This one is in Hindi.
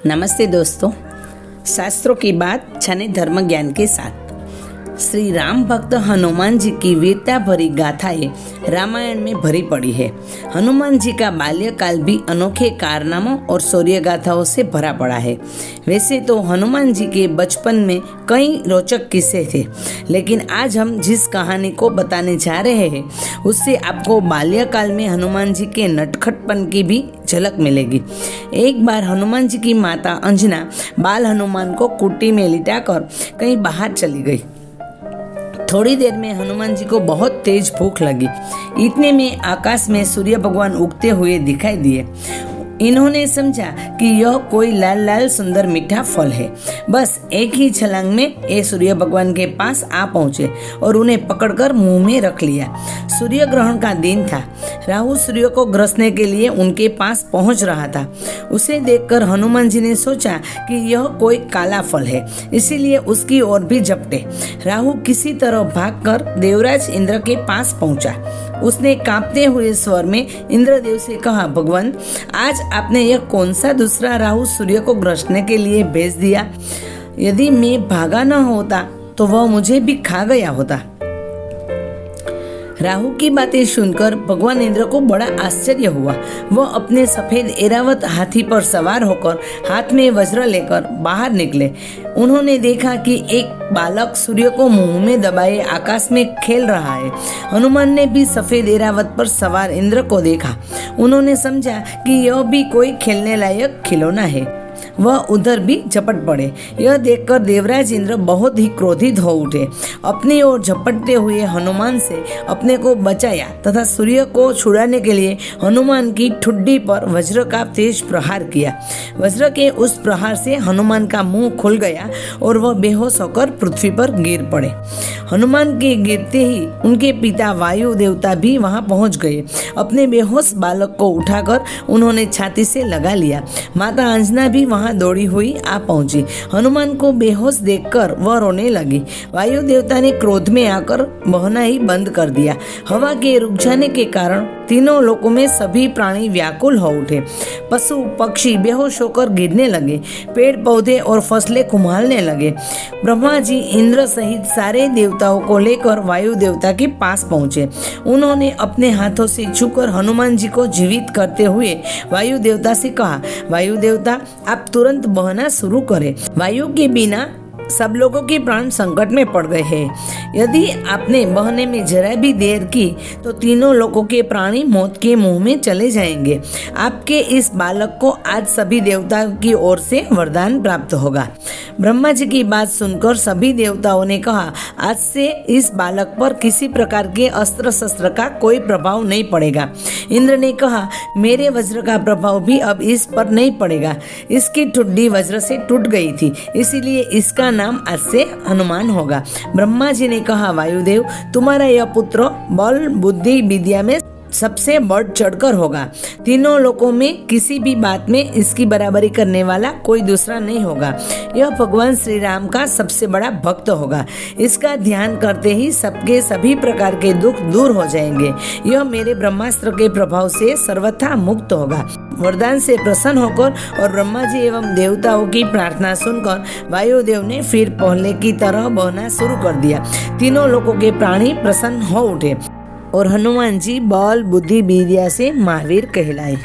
नमस्ते दोस्तों, शास्त्रों की बात छने धर्म ज्ञान के साथ। श्री राम भक्त हनुमान जी की वीरता भरी गाथाएं रामायण में भरी पड़ी है। हनुमान जी का बाल्यकाल भी अनोखे कारनामों और शौर्य गाथाओं से भरा पड़ा है। वैसे तो हनुमान जी के बचपन में कई रोचक किस्से थे, लेकिन आज हम जिस कहानी को बताने जा रहे हैं उससे आपको बाल्यकाल में हनुमान जी के नटखटपन की भी झलक मिलेगी। एक बार हनुमान जी की माता अंजना बाल हनुमान को कुटी में लिटाकर कहीं बाहर चली गई। थोड़ी देर में हनुमान जी को बहुत तेज भूख लगी। इतने में आकाश में सूर्य भगवान उगते हुए दिखाई दिए। इन्होंने समझा कि यह कोई लाल लाल सुंदर मीठा फल है। बस एक ही छलांग में ये सूर्य भगवान के पास आ पहुंचे और उन्हें पकड़कर मुंह में रख लिया। सूर्य ग्रहण का दिन था। राहु सूर्य को ग्रसने के लिए उनके पास पहुंच रहा था। उसे देखकर हनुमान जी ने सोचा कि यह कोई काला फल है, इसीलिए उसकी ओर भी झपटे। राहु किसी तरह भागकर देवराज इंद्र के पास पहुंचा। उसने कांपते हुए स्वर में इंद्रदेव से कहा, भगवान, आज आपने यह कौन सा दूसरा राहु सूर्य को ग्रसने के लिए भेज दिया? यदि मैं भागा न होता तो वह मुझे भी खा गया होता। राहु की बातें सुनकर भगवान इंद्र को बड़ा आश्चर्य हुआ। वह अपने सफेद ऐरावत हाथी पर सवार होकर हाथ में वज्र लेकर बाहर निकले। उन्होंने देखा कि एक बालक सूर्य को मुंह में दबाए आकाश में खेल रहा है। हनुमान ने भी सफेद ऐरावत पर सवार इंद्र को देखा। उन्होंने समझा कि यह भी कोई खेलने लायक खिलौना है। वह उधर भी झपट पड़े। यह देखकर देवराज इंद्र बहुत ही क्रोधित हो उठे। अपनी ओर झपटते हुए हनुमान से अपने को बचाया तथा सूर्य को छुड़ाने के लिए हनुमान की ठुड्डी पर वज्र का तेज प्रहार किया। वज्र के उस प्रहार से हनुमान का मुंह खुल गया और वह बेहोश होकर पृथ्वी पर गिर पड़े। हनुमान के गिरते ही उनके पिता वायु देवता भी वहां पहुंच गए। अपने बेहोश बालक को उठाकर उन्होंने छाती से लगा लिया। माता अंजना भी वहां दौड़ी हुई आ पहुंची। हनुमान को बेहोश देखकर वह रोने लगी। वायु देवता ने क्रोध में आकर बहना ही बंद कर दिया। हवा के रुक जाने के कारण तीनों लोकों में सभी प्राणी व्याकुल हो उठे। पशु पक्षी बेहोश होकर गिरने लगे। पेड़ पौधे और फसलें कुम्हालने लगे। ब्रह्मा जी इंद्र सहित सारे देवताओं को लेकर वायु देवता के पास पहुंचे। उन्होंने अपने हाथों से छूकर हनुमान जी को जीवित करते हुए वायु देवता से कहा, वायु देवता, आप तुरंत बहना शुरू करें। वायु के बिना सब लोगों के प्राण संकट में पड़ गए हैं। यदि आपने बहने में जरा भी देर की तो तीनों लोगों के प्राणी मौत के मुंह में चले जाएंगे। आपके इस बालक को आज सभी देवताओं की ओर से वरदान प्राप्त होगा। ब्रह्मा जी की बात सुनकर सभी देवताओं ने कहा, आज से इस बालक पर किसी प्रकार के अस्त्र शस्त्र का कोई प्रभाव नहीं पड़ेगा। इंद्र ने कहा, मेरे वज्र का प्रभाव भी अब इस पर नहीं पड़ेगा। इसकी ठुड्डी वज्र से टूट गई थी, इसीलिए इसका नाम आज से हनुमान होगा। ब्रह्मा जी ने कहा, वायुदेव, तुम्हारा यह पुत्र बल बुद्धि विद्या में सबसे बढ़ चढ़कर होगा। तीनों लोकों में किसी भी बात में इसकी बराबरी करने वाला कोई दूसरा नहीं होगा। यह भगवान श्री राम का सबसे बड़ा भक्त होगा। इसका ध्यान करते ही सबके सभी प्रकार के दुख दूर हो जाएंगे। यह मेरे ब्रह्मास्त्र के प्रभाव से सर्वथा मुक्त होगा। वरदान से प्रसन्न होकर और ब्रह्मा जी एवं देवताओं की प्रार्थना सुनकर वायुदेव ने फिर पहले की तरह बहना शुरू कर दिया। तीनों लोगों के प्राणी प्रसन्न हो उठे और हनुमान जी बल बुद्धि विद्या से महावीर कहलाए।